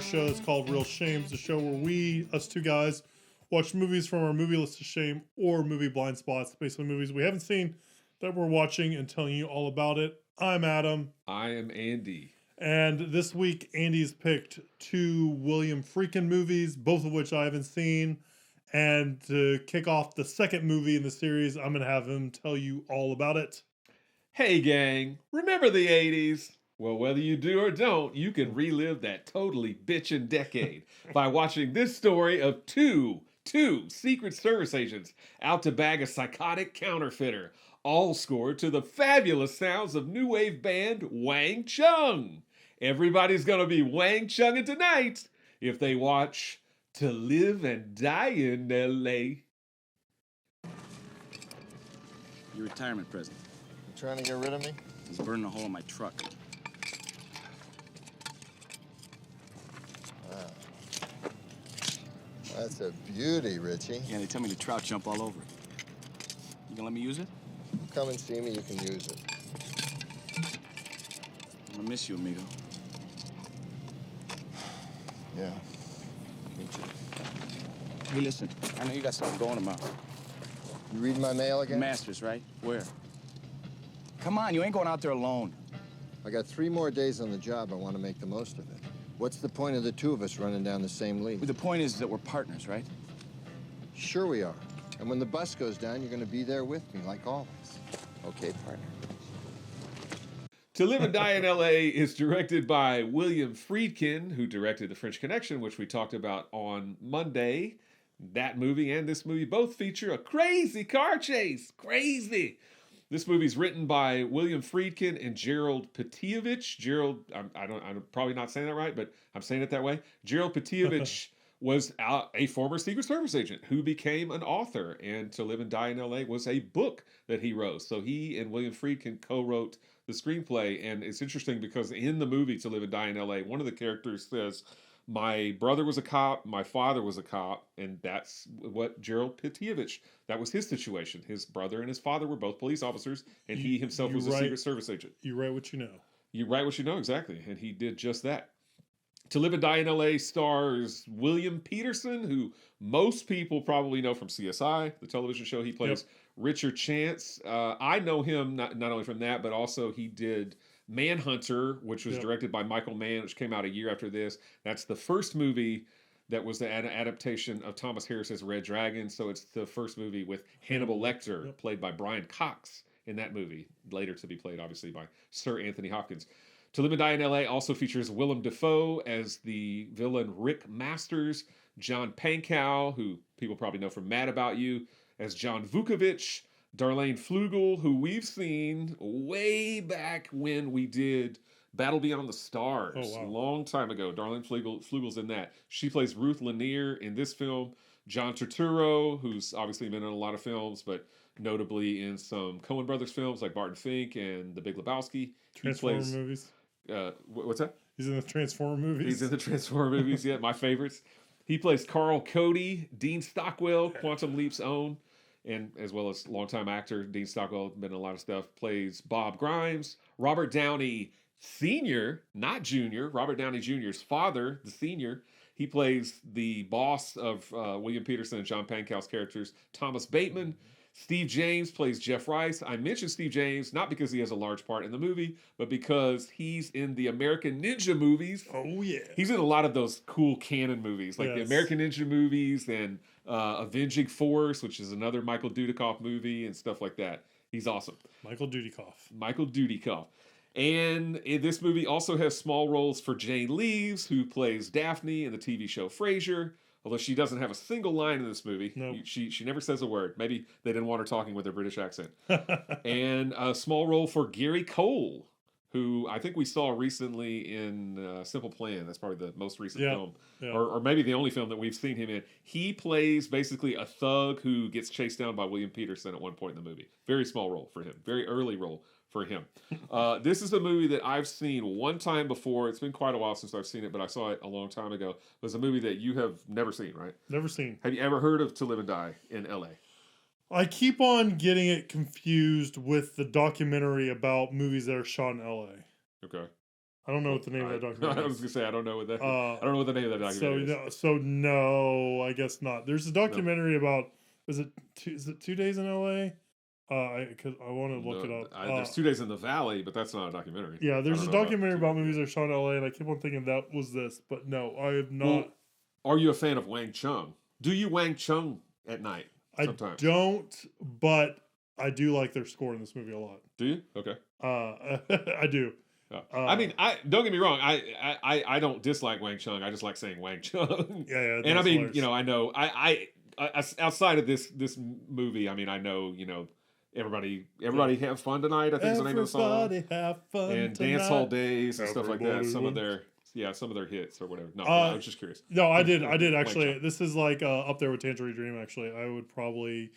show that's called Real Shames, the show where us two guys, watch movies from our movie list of shame or movie blind spots, basically movies we haven't seen that we're watching and telling you all about it. I'm Adam. I am Andy. And this week, Andy's picked two William Friedkin movies, both of which I haven't seen. And to kick off the second movie in the series, I'm going to have him tell you all about it. Hey, gang. Remember the 80s? Well, whether you do or don't, you can relive that totally bitchin' decade by watching this story of two Secret Service agents out to bag a psychotic counterfeiter, all scored to the fabulous sounds of new wave band Wang Chung. Everybody's gonna be Wang Chunging tonight if they watch To Live and Die in L.A. Your retirement present. You trying to get rid of me? It's burning a hole in my truck. That's a beauty, Richie. Yeah, they tell me the trout jump all over it. You gonna let me use it? Come and see me, you can use it. I'm gonna miss you, amigo. Yeah. Me too. Hey, listen, I know you got something going tomorrow. You reading my mail again? Masters, right? Where? Come on, you ain't going out there alone. I got 3 more days on the job. I want to make the most of it. What's the point of the two of us running down the same lead? Well, the point is that we're partners, right? Sure we are. And when the bus goes down, you're going to be there with me, like always. Okay, partner. To Live and Die in L.A. is directed by William Friedkin, who directed The French Connection, which we talked about on Monday. That movie and this movie both feature a crazy car chase. Crazy. This movie's written by William Friedkin and Gerald Petievich. Gerald, I'm probably not saying that right, but I'm saying it that way. Gerald Petievich was a former Secret Service agent who became an author, and To Live and Die in L.A. was a book that he wrote. So he and William Friedkin co-wrote the screenplay, and it's interesting because in the movie To Live and Die in L.A., one of the characters says, my brother was a cop, my father was a cop, and that's what Gerald Petievich, that was his situation. His brother and his father were both police officers, and he himself was a Secret Service agent. You write what you know. You write what you know, exactly, and he did just that. To Live and Die in L.A. stars William Peterson, who most people probably know from CSI, the television show. He plays Richard Chance. I know him not only from that, but also he did Manhunter, which was directed by Michael Mann, which came out a year after this. That's the first movie that was an adaptation of Thomas Harris's Red Dragon. So it's the first movie with Hannibal Lecter, played by Brian Cox in that movie, later to be played, obviously, by Sir Anthony Hopkins. To Live and Die in L.A. also features Willem Dafoe as the villain Rick Masters, John Pankow, who people probably know from Mad About You, as John Vukovich, Darlene Flugel, who we've seen way back when we did Battle Beyond the Stars, a long time ago. Darlene Flugel's in that. She plays Ruth Lanier in this film. John Turturro, who's obviously been in a lot of films, but notably in some Coen Brothers films like Barton Fink and The Big Lebowski. Transformer movies. What's that? He's in the Transformer movies. He's in the Transformer movies, yeah, my favorites. He plays Carl Cody, Dean Stockwell, Quantum Leap's own, and as well as longtime actor Dean Stockwell, been in a lot of stuff, plays Bob Grimes. Robert Downey Sr., not Jr., Robert Downey Jr.'s father, the senior, he plays the boss of William Peterson and John Pankow's characters, Thomas Bateman. Steve James plays Jeff Rice. I mentioned Steve James not because he has a large part in the movie, but because he's in the American Ninja movies. Oh, yeah. He's in a lot of those cool canon movies, like the American Ninja movies and Avenging Force, which is another Michael Dudikoff movie and stuff like that. He's awesome. Michael Dudikoff. And this movie also has small roles for Jane Leeves, who plays Daphne in the TV show Frasier. Although she doesn't have a single line in this movie. Nope. She never says a word. Maybe they didn't want her talking with her British accent. And a small role for Gary Cole, who I think we saw recently in Simple Plan. That's probably the most recent film. Yeah. Or maybe the only film that we've seen him in. He plays basically a thug who gets chased down by William Peterson at one point in the movie. Very small role for him. Very early role for him. This is a movie that I've seen one time before. It's been quite a while since I've seen it, but I saw it a long time ago. It was a movie that you have never seen, right? Never seen. Have you ever heard of To Live and Die in L.A.? I keep on getting it confused with the documentary about movies that are shot in L.A. Okay. I don't know what the name of that documentary I was is. gonna say I don't know what that. I don't know what the name of that documentary is. So no, I guess not. There's a documentary about. Is it 2 days in LA? Because I want to look it up. There's 2 days in the Valley, but that's not a documentary. Yeah, there's a documentary about movies that that are shot in LA, and I keep on thinking that was this, but no, I have not. Well, are you a fan of Wang Chung? Do you Wang Chung at night? Sometimes? I don't, but I do like their score in this movie a lot. Do you? Okay. I do. I mean, I don't get me wrong. I don't dislike Wang Chung. I just like saying Wang Chung. Yeah. And I mean, hilarious. I know I outside of this movie, I mean, I know, everybody have fun tonight. I think is the name of the song. Everybody have fun And tonight. Dance Hall Days and stuff like that. Everybody Some of their hits or whatever. No, I was just curious. No, I did Wang actually. Chung. This is like up there with Tangerine Dream. Actually, I would probably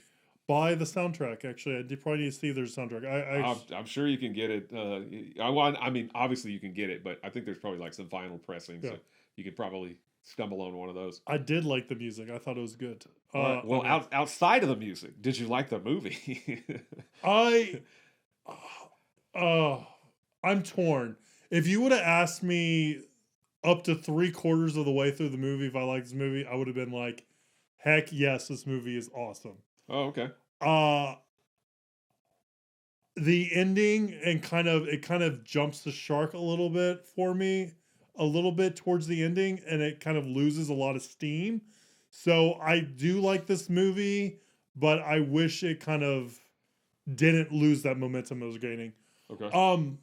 buy the soundtrack. Actually, I probably need to see if there's a soundtrack. I'm sure you can get it. I mean, obviously you can get it, but I think there's probably like some vinyl pressings. So you could probably stumble on one of those. I did like the music. I thought it was good. Well, outside of the music, did you like the movie? I'm torn. If you would have asked me up to 3/4 of the way through the movie if I liked this movie, I would have been like, heck yes, this movie is awesome. Oh, okay. The ending and kind of jumps the shark a little bit for me, a little bit towards the ending, and it kind of loses a lot of steam. So I do like this movie, but I wish it kind of didn't lose that momentum it was gaining. Okay.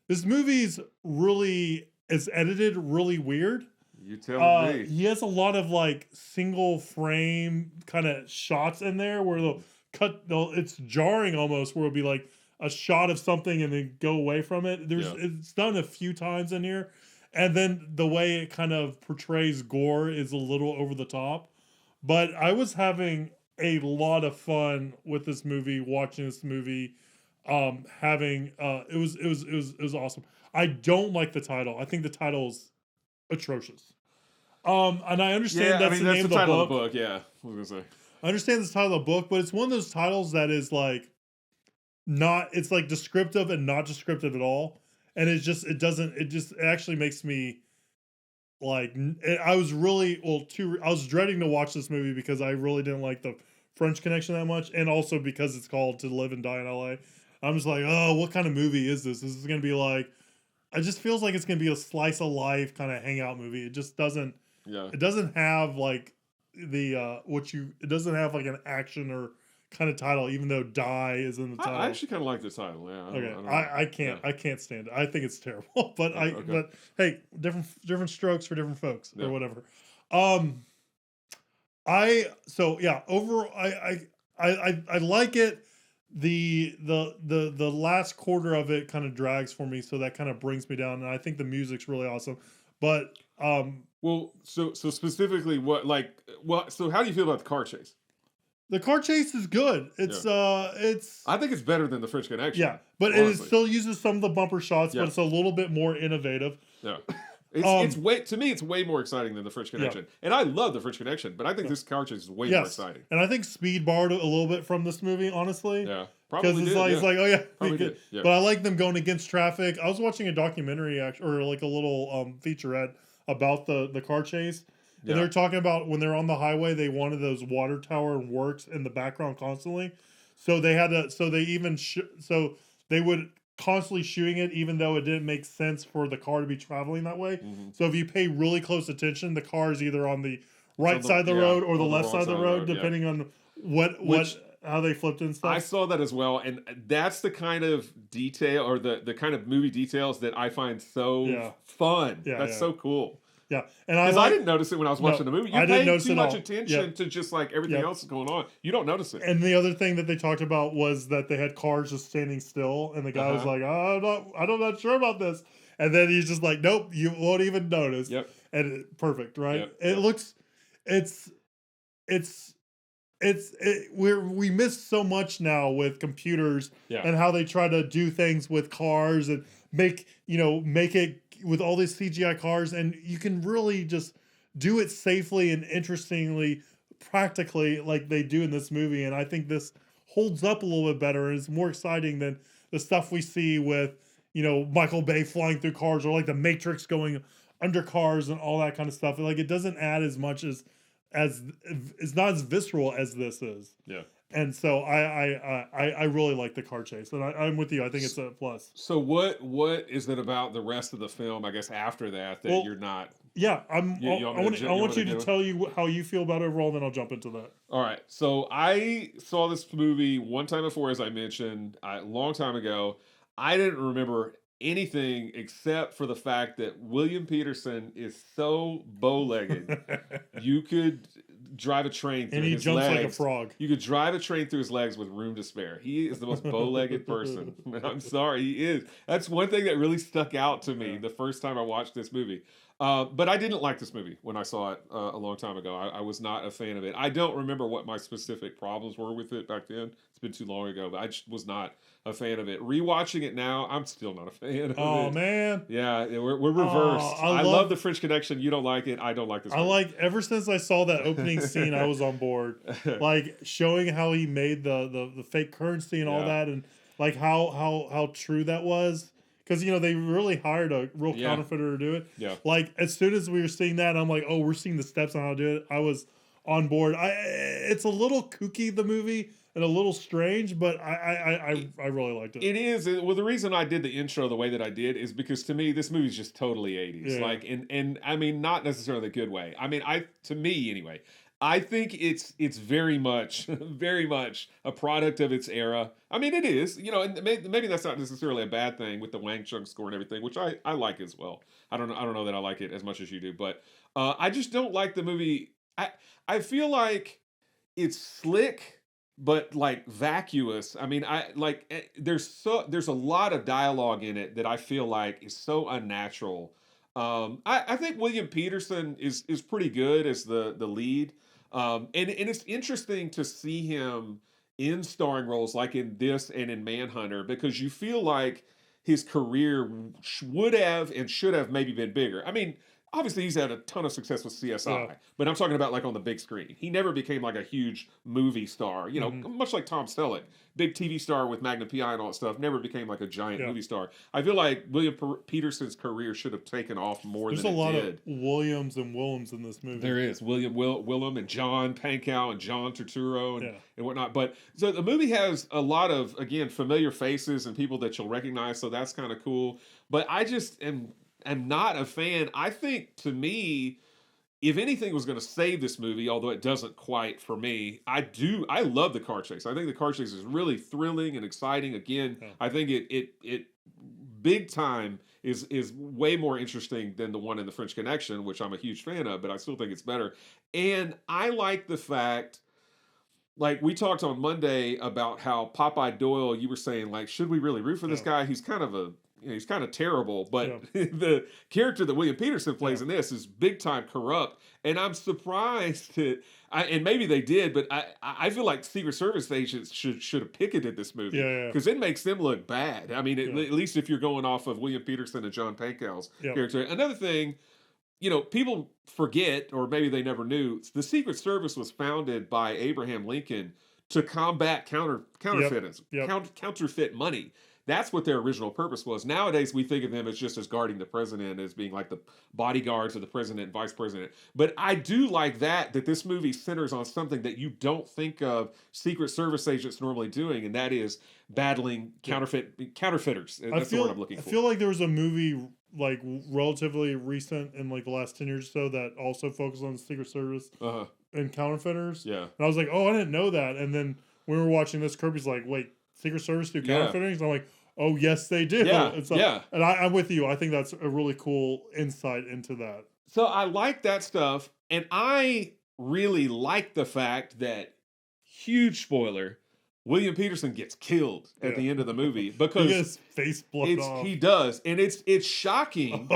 This movie's it's edited really weird. You tell me. He has a lot of like single frame kind of shots in there where it's jarring almost, where it'll be like a shot of something and then go away from it. It's done a few times in here. And then the way it kind of portrays gore is a little over the top. But I was having a lot of fun with this movie, watching this movie. It was awesome. I don't like the title. I think the title's atrocious. And I understand that's the name of the title book. Of the book. Yeah, I was gonna say. I understand this title of the book, but it's one of those titles that is like it's like descriptive and not descriptive at all. And it actually makes me like, I was dreading to watch this movie because I really didn't like the French Connection that much. And also because it's called To Live and Die in LA. I'm just like, oh, what kind of movie is this? This is going to be like, it just feels like it's going to be a slice of life kind of hangout movie. It just doesn't, it doesn't have like it doesn't have like an action or kind of title, even though Die is in the title. I actually kind of like the title. Yeah. I can't stand it. I think it's terrible. But but hey, different strokes for different folks or whatever. Overall, I like it. The last quarter of it kind of drags for me, so that kind of brings me down. And I think the music's really awesome. But well, so specifically, so how do you feel about the car chase? The car chase is good. It's I think it's better than the French Connection. Yeah, but it still uses some of the bumper shots, but it's a little bit more innovative. Yeah. It's way more exciting than the French Connection. And I love the French Connection, but I think this car chase is way more exciting. And I think Speed borrowed a little bit from this movie, honestly. Yeah. Probably Because it's like, oh yeah. Yeah. But I like them going against traffic. I was watching a documentary or like a little featurette about the car chase. And they're talking about when they're on the highway, they wanted those water tower works in the background constantly. So they had to, so they would constantly shooting it, even though it didn't make sense for the car to be traveling that way. Mm-hmm. So if you pay really close attention, the car is either on the right side of the road or the left side of the road, depending on how they flipped and stuff. I saw that as well, and that's the kind of detail or the kind of movie details that I find so fun. That's so cool. Yeah, and I didn't notice it when I was watching the movie. You pay too much attention to just like everything else that's going on. You don't notice it. And the other thing that they talked about was that they had cars just standing still, and the guy was like, "Oh, I'm not sure about this." And then he's just like, "Nope, you won't even notice." Yep. And perfect, right? Yep. We miss so much now with computers and how they try to do things with cars and make it with all these CGI cars, and you can really just do it safely and interestingly, practically like they do in this movie. And I think this holds up a little bit better and is more exciting than the stuff we see with, Michael Bay flying through cars, or like the Matrix going under cars and all that kind of stuff. Like, it doesn't add as much as it's not as visceral as this is. Yeah. And so I really like the car chase, and I'm with you. I think it's a plus. So what is it about the rest of the film, I guess, after that you're not? Yeah, I want you to it? tell you how you feel about it overall, then I'll jump into that. All right. So I saw this movie one time before, as I mentioned, a long time ago. I didn't remember anything except for the fact that William Peterson is so bow-legged. You could drive a train through his legs. And he jumps like a frog. You could drive a train through his legs with room to spare. He is the most bow-legged person. I'm sorry, he is. That's one thing that really stuck out to me the first time I watched this movie. But I didn't like this movie when I saw it a long time ago. I was not a fan of it. I don't remember what my specific problems were with it back then. It's been too long ago, but I just was not a fan of it. Rewatching it now, I'm still not a fan of it. Oh, man. Yeah, we're reversed. I love The French Connection. You don't like it. I don't like this movie. Ever since I saw that opening scene, I was on board. Like, showing how he made the fake currency and all that, and like how true that was. Because, they really hired a real counterfeiter to do it. Yeah. Like, as soon as we were seeing that, I'm like, oh, we're seeing the steps on how to do it. I was on board. It's a little kooky, the movie, and a little strange, but I really liked it. It is. Well, the reason I did the intro the way that I did is because, to me, this movie's just totally 80s. Yeah. Like, and I mean, not necessarily the good way. I mean, to me, anyway, I think it's very much a product of its era. I mean, it is, and maybe that's not necessarily a bad thing with the Wang Chung score and everything, which I like as well. I don't know that I like it as much as you do, but I just don't like the movie. I feel like it's slick, but like vacuous. I mean, there's a lot of dialogue in it that I feel like is so unnatural. I think William Peterson is pretty good as the lead. And it's interesting to see him in starring roles like in this and in Manhunter, because you feel like his career would have and should have maybe been bigger. I mean, obviously he's had a ton of success with CSI, but I'm talking about like on the big screen. He never became like a huge movie star, much like Tom Selleck, big TV star with Magnum PI and all that stuff, never became like a giant movie star. I feel like William Peterson's career should have taken off more than it did. There's a lot of Williams and Willems in this movie. There is. Willem and John Pankow and John Turturro and whatnot. But so the movie has a lot of, again, familiar faces and people that you'll recognize, so that's kind of cool. But I just am not a fan. I think, to me, if anything was going to save this movie, although it doesn't quite for me, I love the car chase. I think the car chase is really thrilling and exciting. Again, I think it big time is way more interesting than the one in The French Connection, which I'm a huge fan of, but I still think it's better. And I like the fact, like we talked on Monday about how Popeye Doyle, you were saying, like, should we really root for this guy? He's kind of terrible, but the character that William Peterson plays in this is big time corrupt, and I'm surprised that, and maybe they did, but I feel like Secret Service agents should have picketed this movie because it makes them look bad. I mean, at least if you're going off of William Peterson and John Pankow's character. Another thing, people forget, or maybe they never knew, the Secret Service was founded by Abraham Lincoln to combat counterfeit money. That's what their original purpose was. Nowadays, we think of them as just as guarding the president, as being like the bodyguards of the president and vice president. But I do like that this movie centers on something that you don't think of Secret Service agents normally doing, and that is battling counterfeiters. That's the word I'm looking for. I feel like there was a movie like relatively recent in like the last 10 years or so that also focused on the Secret Service and counterfeiters. Yeah. And I was like, oh, I didn't know that. And then when we were watching this, Kirby's like, wait, Secret Service do counterfeiting? And I'm like, oh, yes, they do. And I'm with you. I think that's a really cool insight into that. So I like that stuff. And I really like the fact that, huge spoiler, William Peterson gets killed at the end of the movie because he gets his face blown off. He does. And it's shocking.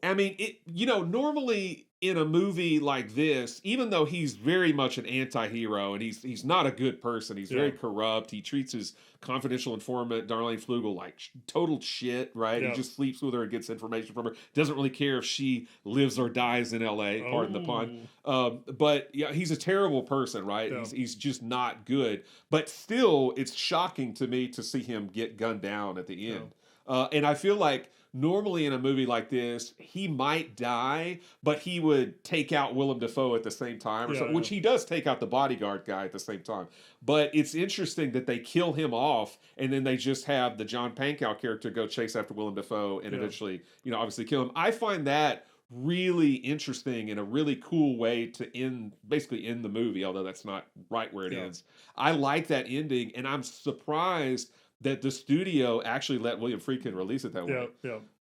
I mean, normally in a movie like this, even though he's very much an anti-hero and he's not a good person, he's very corrupt. He treats his confidential informant, Darlene Flugel, like total shit, right? He just sleeps with her and gets information from her. Doesn't really care if she lives or dies in L.A., pardon the pun. But yeah, he's a terrible person, right? Yeah. He's just not good. But still, it's shocking to me to see him get gunned down at the end. And I feel like normally in a movie like this, he might die, but he would take out Willem Dafoe at the same time, or Yeah, something, which he does take out the bodyguard guy at the same time. But it's interesting that they kill him off, and then they just have the John Pankow character go chase after Willem Dafoe and eventually, obviously kill him. I find that really interesting and a really cool way to basically end the movie, although that's not right where it ends. I like that ending, and I'm surprised that the studio actually let William Friedkin release it that way.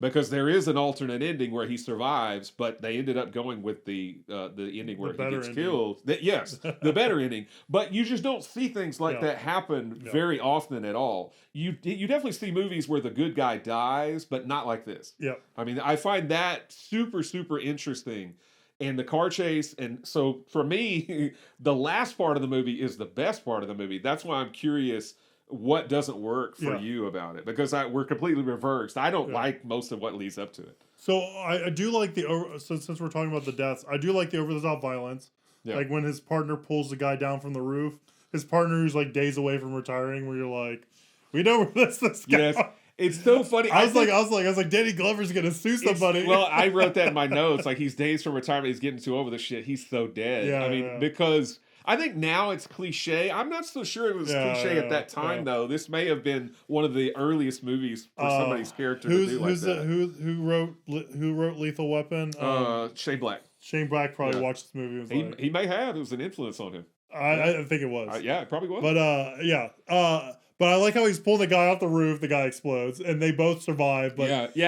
Because there is an alternate ending where he survives, but they ended up going with the ending where he gets killed. Yes, the better ending. But you just don't see things like that happen very often at all. You definitely see movies where the good guy dies, but not like this. I mean, I find that super, super interesting. And the car chase, and so for me, the last part of the movie is the best part of the movie. That's why I'm curious what doesn't work for you about it, because we're completely reversed. I don't like most of what leads up to it. So I do like since we're talking about the deaths, I do like the over the top violence. Like when his partner pulls the guy down from the roof, his partner who's like days away from retiring, where you're like, we know where this guy. Yes. It's so funny. I was like, Danny Glover's gonna sue somebody. Well, I wrote that in my notes. Like, he's days from retirement. He's getting too over the shit. He's so dead. Because I think now it's cliche. I'm not so sure it was cliche at that time, though. This may have been one of the earliest movies for somebody's character to do like that. Who wrote Lethal Weapon? Shane Black. Shane Black probably watched this movie. He may have. It was an influence on him. I think it was. It probably was. But but I like how he's pulling the guy off the roof. The guy explodes, and they both survive. But But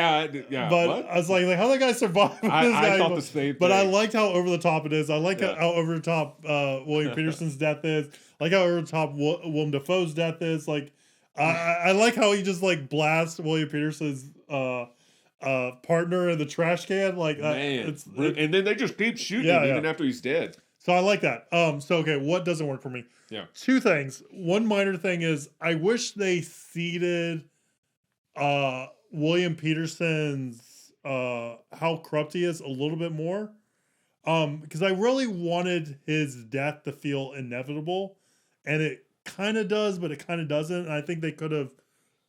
what? I was like, how that guy survive? I thought the same thing. But I liked how over the top it is. I like how over the top William Peterson's death is. I like how over the top Willem Dafoe's death is. Like, I like how he just like blasts William Peterson's partner in the trash can. Like, and then they just keep shooting him even after he's dead. So I like that. What doesn't work for me? Two things. One minor thing is I wish they seeded William Peterson's how corrupt he is a little bit more. Because I really wanted his death to feel inevitable, and it kind of does, but it kind of doesn't. And I think they could have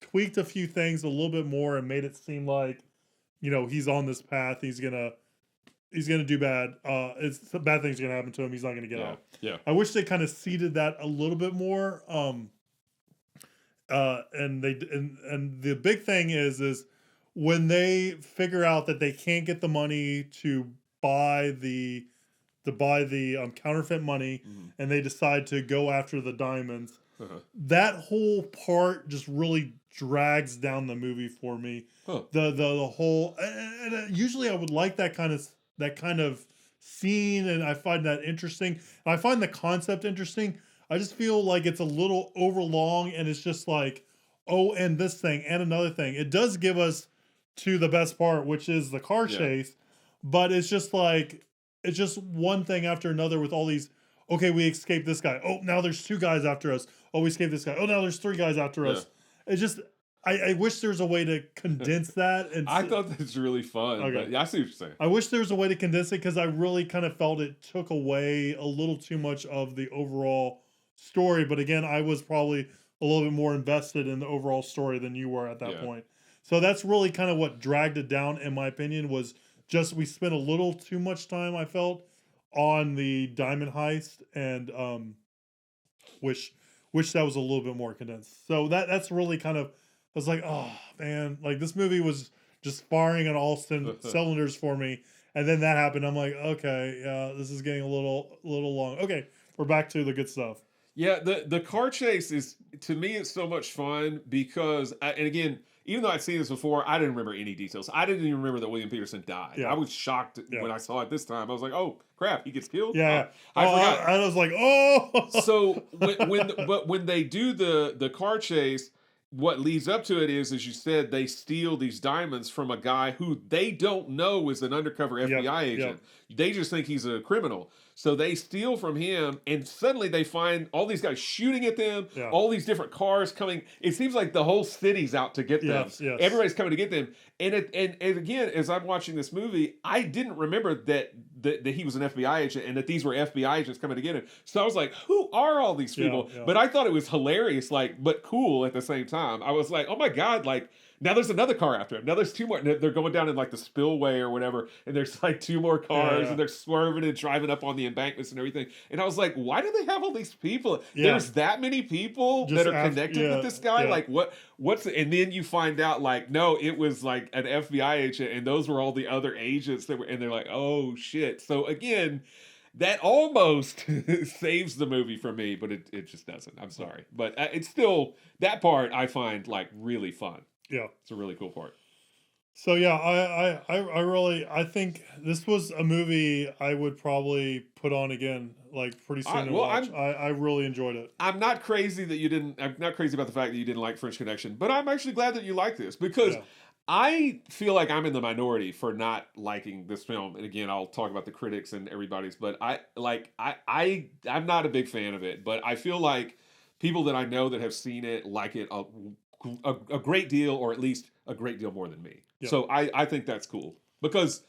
tweaked a few things a little bit more and made it seem like, he's on this path. He's gonna do bad. Bad things are gonna happen to him. He's not gonna get out. I wish they kind of seeded that a little bit more. And the big thing is when they figure out that they can't get the money to buy the counterfeit money, and they decide to go after the diamonds. That whole part just really drags down the movie for me. The whole and usually I would like that kind of scene, and I find that interesting. And I find the concept interesting. I just feel like it's a little overlong, and it's just like, oh, and this thing, and another thing. It does give us to the best part, which is the car chase, but it's just like, it's just one thing after another with all these, okay, we escaped this guy. Oh, now there's 2 guys after us. Oh, we escaped this guy. Oh, now there's 3 guys after us. It's just, I wish there was a way to condense that. And I thought that's really fun. Okay. But I see what you're saying. I wish there was a way to condense it, because I really kind of felt it took away a little too much of the overall story. But again, I was probably a little bit more invested in the overall story than you were at that point. So that's really kind of what dragged it down, in my opinion, was just we spent a little too much time, I felt, on the diamond heist, and wish that was a little bit more condensed. So that's really kind of, I was like, oh man, like this movie was just firing on all cylinders for me, and then that happened. I'm like, okay, this is getting a little long. Okay, we're back to the good stuff. Yeah, the car chase is, to me, it's so much fun because, and again, even though I'd seen this before, I didn't remember any details. I didn't even remember that William Peterson died. I was shocked when I saw it this time. I was like, oh crap, he gets killed. I forgot. I was like, So when they do the car chase, what leads up to it is, as you said, they steal these diamonds from a guy who they don't know is an undercover FBI agent. They just think he's a criminal. So they steal from him, and suddenly they find all these guys shooting at them, all these different cars coming. It seems like the whole city's out to get them. Everybody's coming to get them. And again, as I'm watching this movie, I didn't remember that he was an FBI agent and that these were FBI agents coming to get him. So I was like, who are all these people? But I thought it was hilarious, but cool at the same time. I was like, oh my God, Now there's another car after him. Now there's two more. They're going down in like the spillway or whatever, and there's like two more cars, and they're swerving and driving up on the embankments and everything. And I was like, why do they have all these people? There's that many people that are connected with this guy. Like what's and then you find out like no, it was like an FBI agent, and those were all the other agents that were, and they're like, oh shit. So again, that almost saves the movie for me, but it just doesn't. I'm sorry, but it's still that part I find like really fun. Yeah, it's a really cool part. So yeah, I think this was a movie I would probably put on again, like pretty soon to watch. I really enjoyed it. I'm not crazy that you didn't. I'm not crazy about the fact that you didn't like French Connection, but I'm actually glad that you like this because I feel like I'm in the minority for not liking this film. And again, I'll talk about the critics and everybody's, but I'm not a big fan of it. But I feel like people that I know that have seen it like it a great deal, or at least a great deal more than me. Yep. So I think that's cool because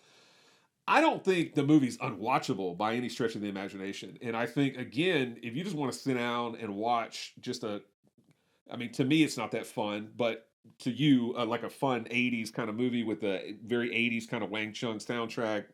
I don't think the movie's unwatchable by any stretch of the imagination. And I think, again, if you just want to sit down and watch to me, it's not that fun, but to you, like a fun 80s kind of movie with a very 80s kind of Wang Chung soundtrack,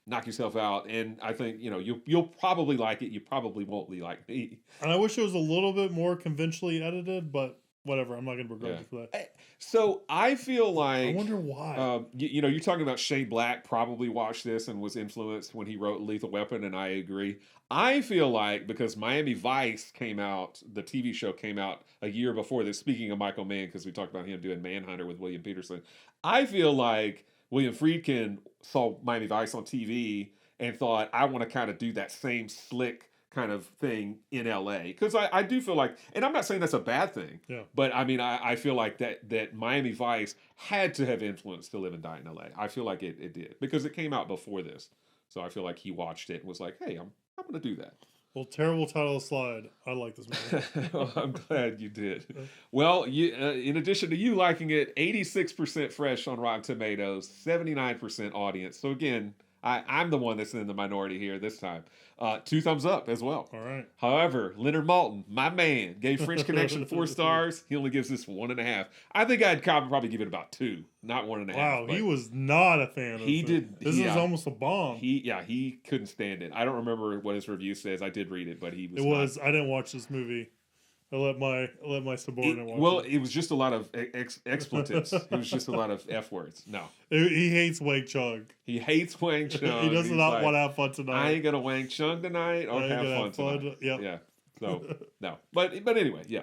knock yourself out. And I think, you'll probably like it. You probably won't be like me. And I wish it was a little bit more conventionally edited, but whatever, I'm not going to begrudge you for that. So I feel like... I wonder why. You're talking about Shane Black probably watched this and was influenced when he wrote Lethal Weapon, and I agree. I feel like because Miami Vice came out, the TV show came out a year before this, speaking of Michael Mann, because we talked about him doing Manhunter with William Peterson, I feel like William Friedkin saw Miami Vice on TV and thought, I want to kind of do that same slick kind of thing in LA, because I do feel like, and I'm not saying that's a bad thing, but I mean I feel like that Miami Vice had to have influenced To Live and Die in LA. I feel like it did because it came out before this, so I feel like he watched it and was like, hey, I'm gonna do that. Well, terrible title slide. I like this movie. Well, I'm glad you did. Well, you in addition to you liking it, 86% fresh on Rotten Tomatoes, 79% audience. So again, I'm the one that's in the minority here this time. 2 thumbs up as well. All right. However, Leonard Maltin, my man, gave French Connection 4 stars. He only gives this 1.5. I think I'd probably give it about 2, not 1.5. Wow, he was not a fan of it. This is almost a bomb. He couldn't stand it. I don't remember what his review says. I did read it, but he was. I didn't watch this movie. I let my subordinate watch it. Well, it was just a lot of expletives. It was just a lot of F words. No. He hates Wang Chung. He hates Wang Chung. He does not want to have fun tonight. I ain't going to Wang Chung tonight or have fun tonight. Yep. Yeah. So, no. But anyway, yeah.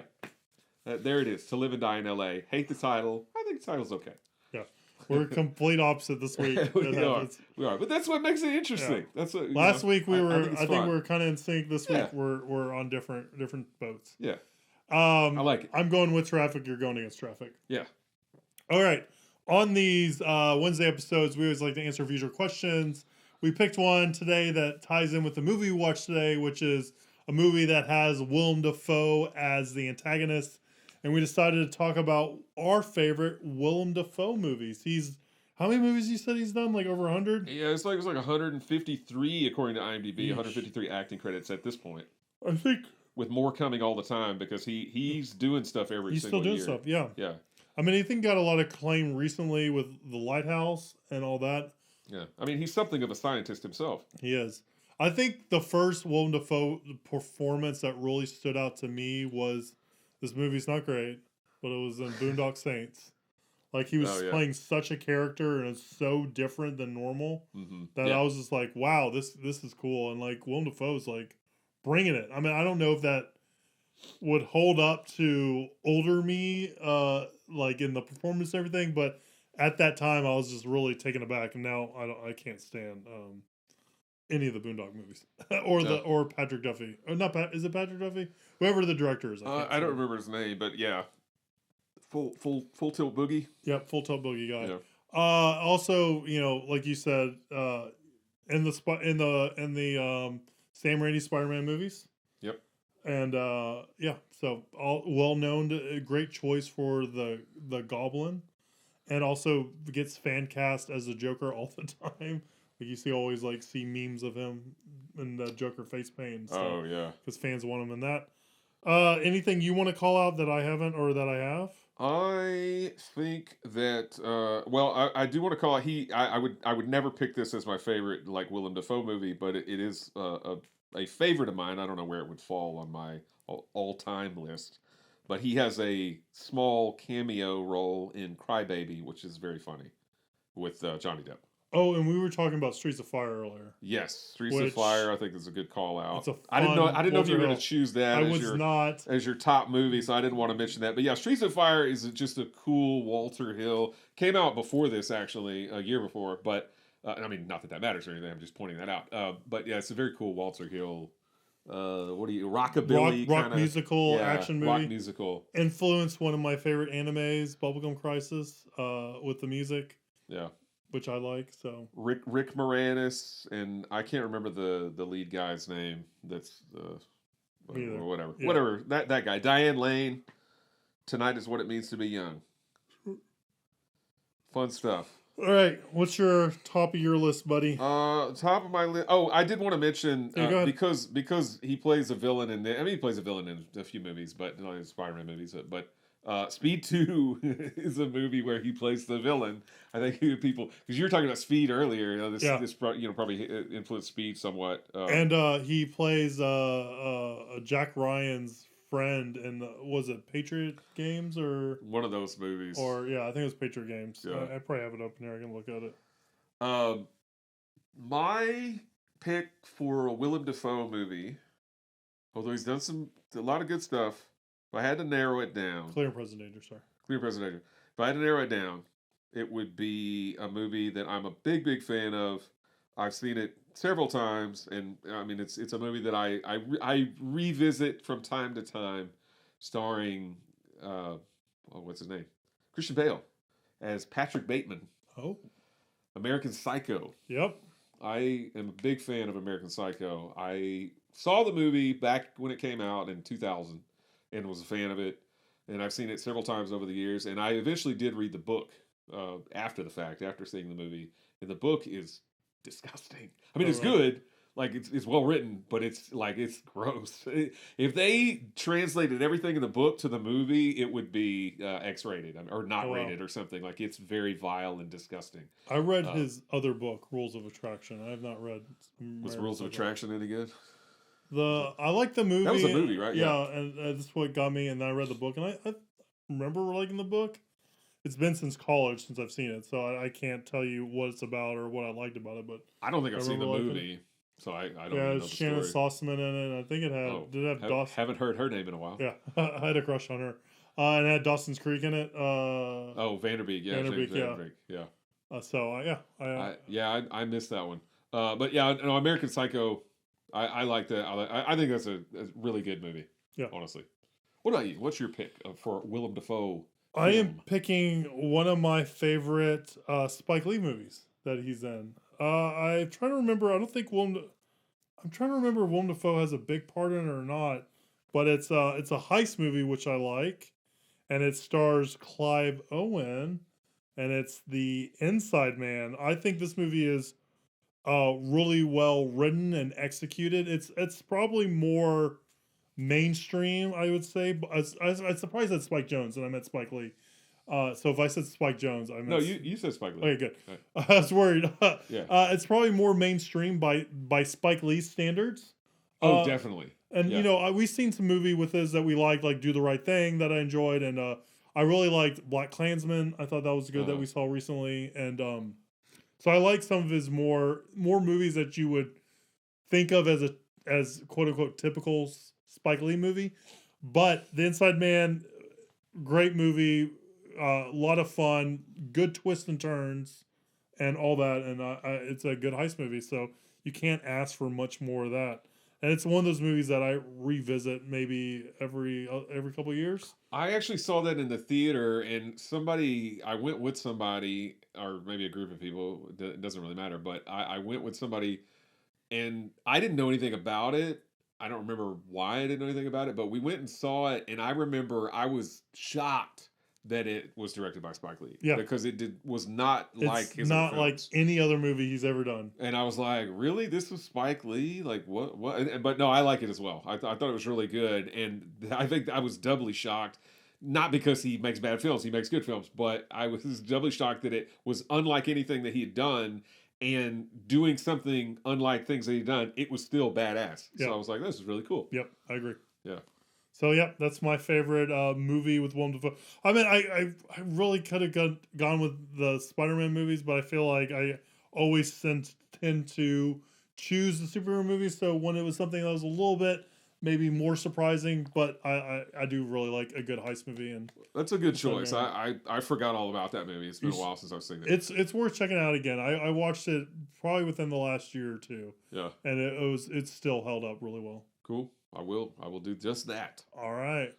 There it is. To Live and Die in LA. Hate the title. I think the title's okay. Yeah. We're complete opposite this week. We are. But that's what makes it interesting. Yeah. That's what last week we were I think we were kind of in sync. This week we're on different boats. Yeah. I like it. I'm going with traffic. You're going against traffic. Yeah. All right. On these Wednesday episodes, we always like to answer viewer questions. We picked one today that ties in with the movie we watched today, which is a movie that has Willem Dafoe as the antagonist. And we decided to talk about our favorite Willem Dafoe movies. How many movies you said he's done? Like over 100? Yeah, it was like 153 according to IMDb. 153 acting credits at this point. I think. With more coming all the time because he's doing stuff every single year. He's still doing stuff, yeah. I mean, I think got a lot of acclaim recently with The Lighthouse and all that. Yeah. I mean, he's something of a scientist himself. He is. I think the first Willem Dafoe performance that really stood out to me was, this movie's not great, but it was in Boondock Saints. Like, he was playing such a character and it's so different than normal that I was just like, wow, this is cool. And, like, Willem Dafoe's, like, bringing it. I mean, I don't know if that would hold up to older me, like in the performance and everything, but at that time I was just really taken aback, and now I can't stand any of the Boondock movies or Patrick Duffy. Or not is it Patrick Duffy? Whoever the director is. I don't remember his name, but yeah. Full Tilt Boogie. Yep, Full Tilt Boogie guy. Yeah. Also, like you said, in the Sam Raimi Spider-Man movies. Yep. And so all well known, great choice for the Goblin, and also gets fan cast as the Joker all the time. Like you always see memes of him in the Joker face paint. Oh yeah, because fans want him in that. Anything you want to call out that I haven't or that I have? I think that well, I do want to call it I would never pick this as my favorite like Willem Dafoe movie, but it is a favorite of mine. I don't know where it would fall on my all time list, but he has a small cameo role in Crybaby, which is very funny with Johnny Depp. Oh, and we were talking about Streets of Fire earlier. Yes, Streets of Which- Fire. I think is a good call out. It's a I didn't know. fun I didn't know if you were Walter going to Hill. choose that I as was your not. as your top movie, so I didn't want to mention that. But yeah, Streets of Fire is just a cool Walter Hill. Came out before this, actually, a year before. But I mean, not that that matters or anything. I'm just pointing that out. But yeah, it's a very cool Walter Hill. What do you rockabilly Rock kinda, musical action movie. rock musical. Influenced one of my favorite animes, Bubblegum Crisis, with the music, Yeah, which I like. So Rick Moranis, and I can't remember the lead guy's name. That's Me either. or whatever, Yeah. whatever that guy. Diane Lane. Tonight is what it means to be young. Fun stuff. all right, what's your top of your list, buddy? Top of my list. Oh, I did want to mention Yeah, go ahead. because he plays a villain in. I mean, he plays a villain in a few movies, but not in Spider-Man movies. But Speed 2 is a movie where he plays the villain. I think people because you were talking about Speed earlier. You know, this probably influenced Speed somewhat. And he plays Jack Ryan's friend in was it Patriot Games or one of those movies. yeah, I think it was Patriot Games. Yeah. I probably have it up in here. I can look at it. My pick for a Willem Dafoe movie, although he's done a lot of good stuff, if I had to narrow it down, Clear and Present Danger. Sorry. Clear Presentation. If I had to narrow it down, it would be a movie that I'm a big fan of. I've seen it several times, and I mean it's a movie that I revisit from time to time, starring what's his name, Christian Bale as Patrick Bateman, Oh, American Psycho. yep. I am a big fan of American Psycho. I saw the movie back when it came out in 2000 and was a fan of it. And I've seen it several times over the years. And I eventually did read the book after the fact, after seeing the movie. And the book is disgusting. I mean, Oh, it's really? good. Like, it's well written, but it's gross. If they translated everything in the book to the movie, it would be X-rated or not Oh, wow. rated or something. Like, it's very vile and disgusting. I read his other book, Rules of Attraction. I have not read. Was Rules of Attraction any good? I like the movie. That was a movie, right? Yeah, and that's what got me. And then I read the book, and I remember liking the book. It's been since college since I've seen it, so I can't tell you what it's about or what I liked about it. But I don't think I've seen the remember liking movie, so I don't yeah, even know it's the Shannon story. Sossaman in it. I think it had did it have Dawson? Haven't heard her name in a while. Yeah, I had a crush on her. And it had Dawson's Creek in it. Oh, Vanderbeek, yeah, Vanderbeek, James yeah. Vanderbeek, yeah. I I missed that one. But yeah, no, American Psycho, I like that. I think that's a really good movie. Yeah. honestly. What about you? What's your pick for Willem Dafoe? I am film? picking one of my favorite Spike Lee movies that he's in. I'm trying to remember. I'm trying to remember if Willem Dafoe has a big part in it or not. But it's a heist movie which I like, and it stars Clive Owen, and it's The Inside Man. I think this movie is really well written and executed. It's probably more mainstream, I would say. But I was surprised at Spike Jonze, and I meant Spike Lee. So if I said Spike Jonze, I meant No, you said Spike Lee. Okay, good. Right. I was worried. Yeah. It's probably more mainstream by Spike Lee's standards. Oh, definitely. And Yeah. you know, we've seen some movie with his that we liked, like Do the Right Thing, that I enjoyed, and I really liked Black Klansman. I thought that was good that we saw recently, and so I like some of his more movies that you would think of as quote unquote typical Spike Lee movie. But The Inside Man, great movie, a lot of fun, good twists and turns, and all that, and it's a good heist movie. So you can't ask for much more of that. And it's one of those movies that I revisit maybe every couple of years. I actually saw that in the theater, and I went with somebody, or maybe a group of people, it doesn't really matter, but I went with somebody, and I didn't know anything about it. I don't remember why I didn't know anything about it, but we went and saw it, and I remember I was shocked that it was directed by Spike Lee. Yeah. Because it was not like It's his not other like films. any other movie he's ever done. And I was like, really? This was Spike Lee? Like, what? But no, I like it as well. I thought it was really good. And I think I was doubly shocked. Not because he makes bad films, he makes good films, but I was doubly shocked that it was unlike anything that he had done, and doing something unlike things that he'd done, it was still badass. Yeah. So I was like, this is really cool. Yep, I agree. Yeah. So, yep, that's my favorite movie with Willem Dafoe. I mean, I really could have gone with the Spider-Man movies, but I feel like I always tend to choose the superhero movies. So when it was something that was a little bit maybe more surprising, but I do really like a good heist movie. And that's a good choice. I forgot all about that movie. It's been a while since I've seen it. It's worth checking out again. I watched it probably within the last year or two. Yeah. And it's still held up really well. Cool. I will do just that. All right.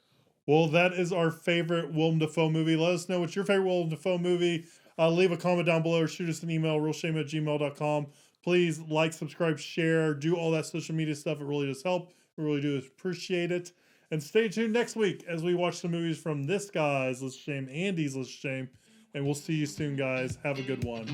Well, that is our favorite Willem Dafoe movie. Let us know what's your favorite Willem Dafoe movie. Leave a comment down below or shoot us an email, realshame@gmail.com. Please like, subscribe, share, do all that social media stuff. It really does help. We really do appreciate it. And stay tuned next week as we watch the movies from this guy's List of Shame, Andy's List of Shame. And we'll see you soon, guys. Have a good one.